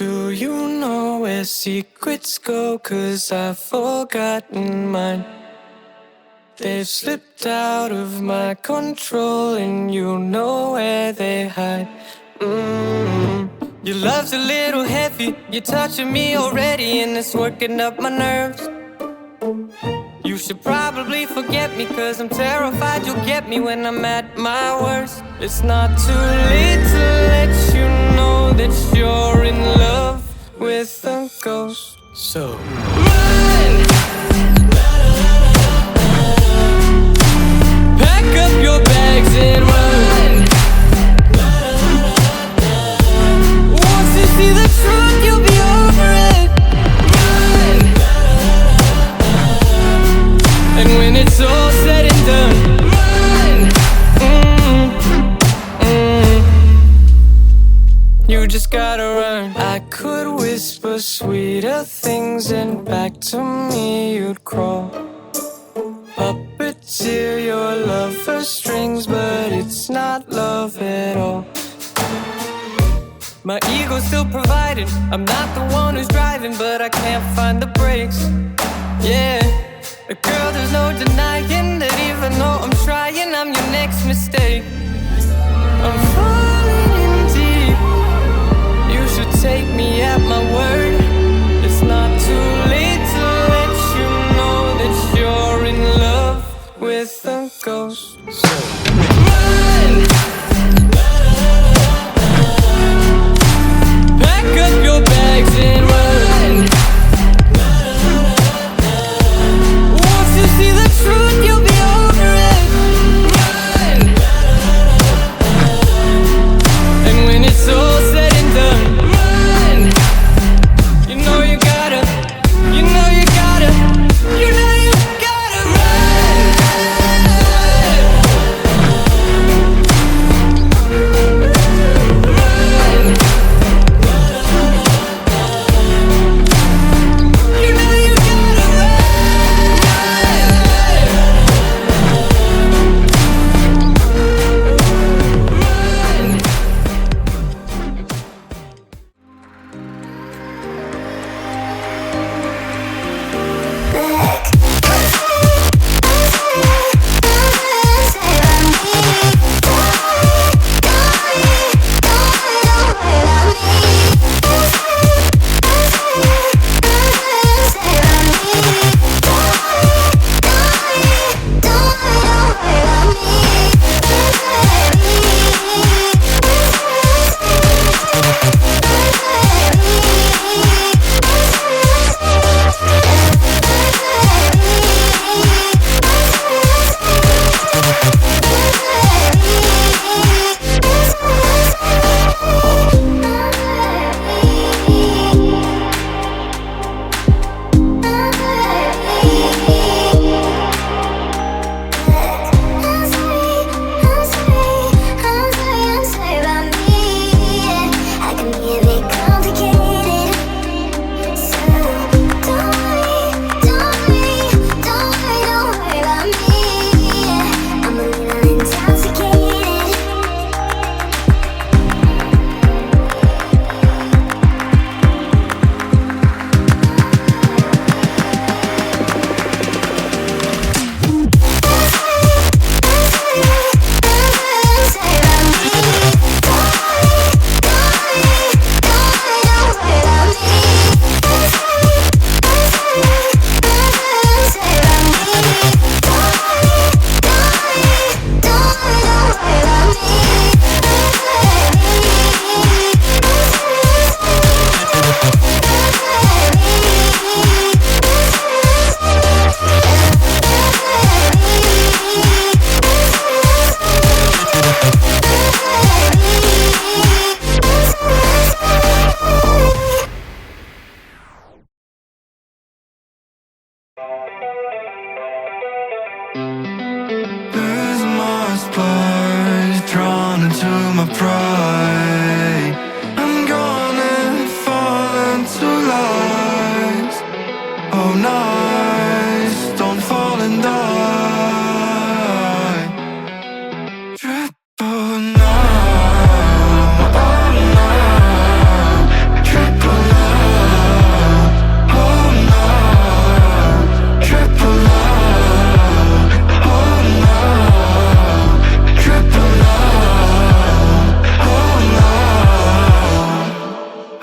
Do you know where secrets go? 'Cause I've forgotten mine. They've slipped out of my control, and you know where they hide. Your love's a little heavy, you're touching me already, and it's working up my nerves. You should probably forget me, 'cause I'm terrified you'll get me when I'm at my worst. It's not too late to let you know that you're in love with a ghost. So run! Pack up your bags and run. Once you see the truth, you'll be over it. Run! And when it's all said and done, run! You just gotta run. I could whisper sweeter things, and back to me you'd crawl. Puppeteer your love for strings, but it's not love at all. My ego's still providing, I'm not the one who's driving, but I can't find the brakes. Yeah, girl, there's no denying that even though I'm trying, I'm your next mistake. I'm falling in deep. You should take me at my word. It's not too late to let you know that you're in love with a ghost. So run! Pack up your bags and run. Once you see the truth, you'll be over it. Run!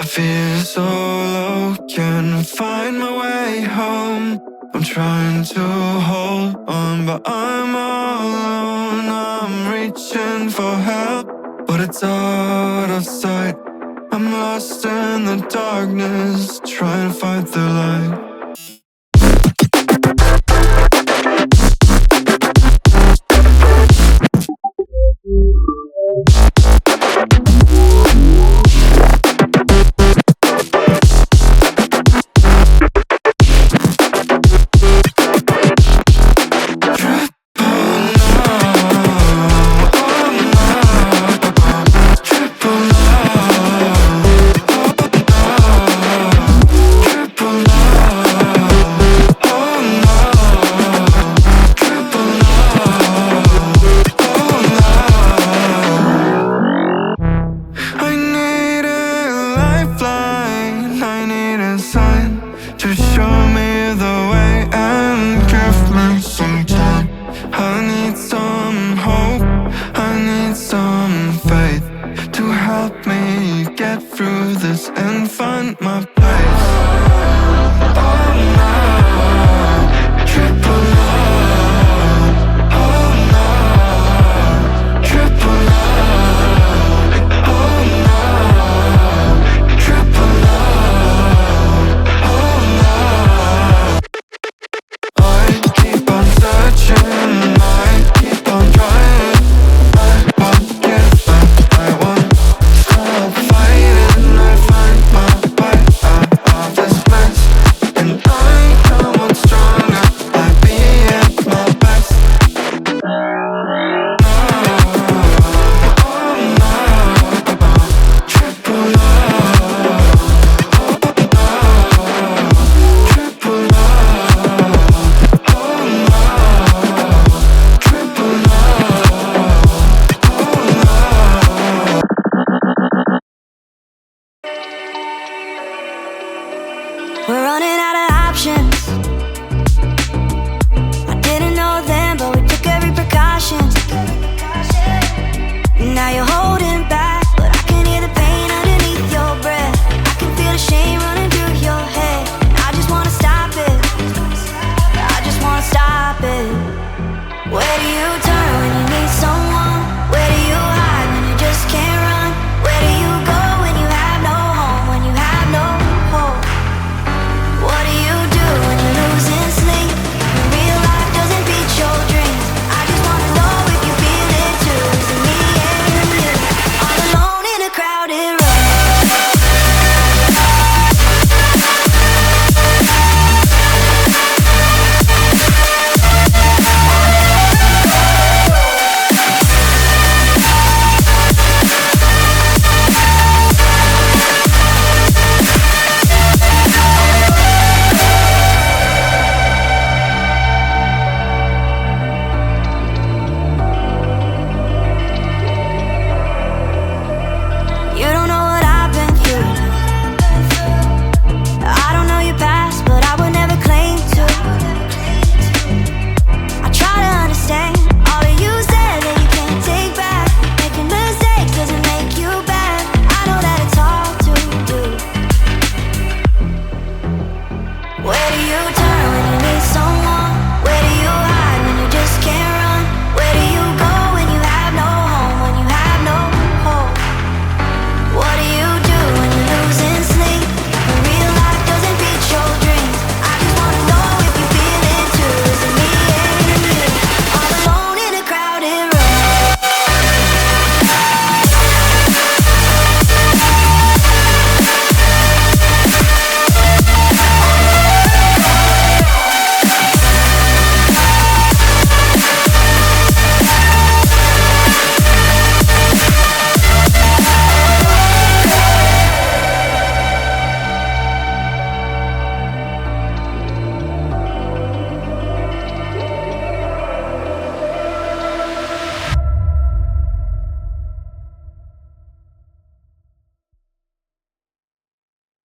feel so low, can't find my way home. I'm trying to hold on, but I'm all alone. I'm reaching for help, but it's out of sight. I'm lost in the darkness, trying to find the light. We're running out of options. I didn't know then, but we took every precaution. Now you're holding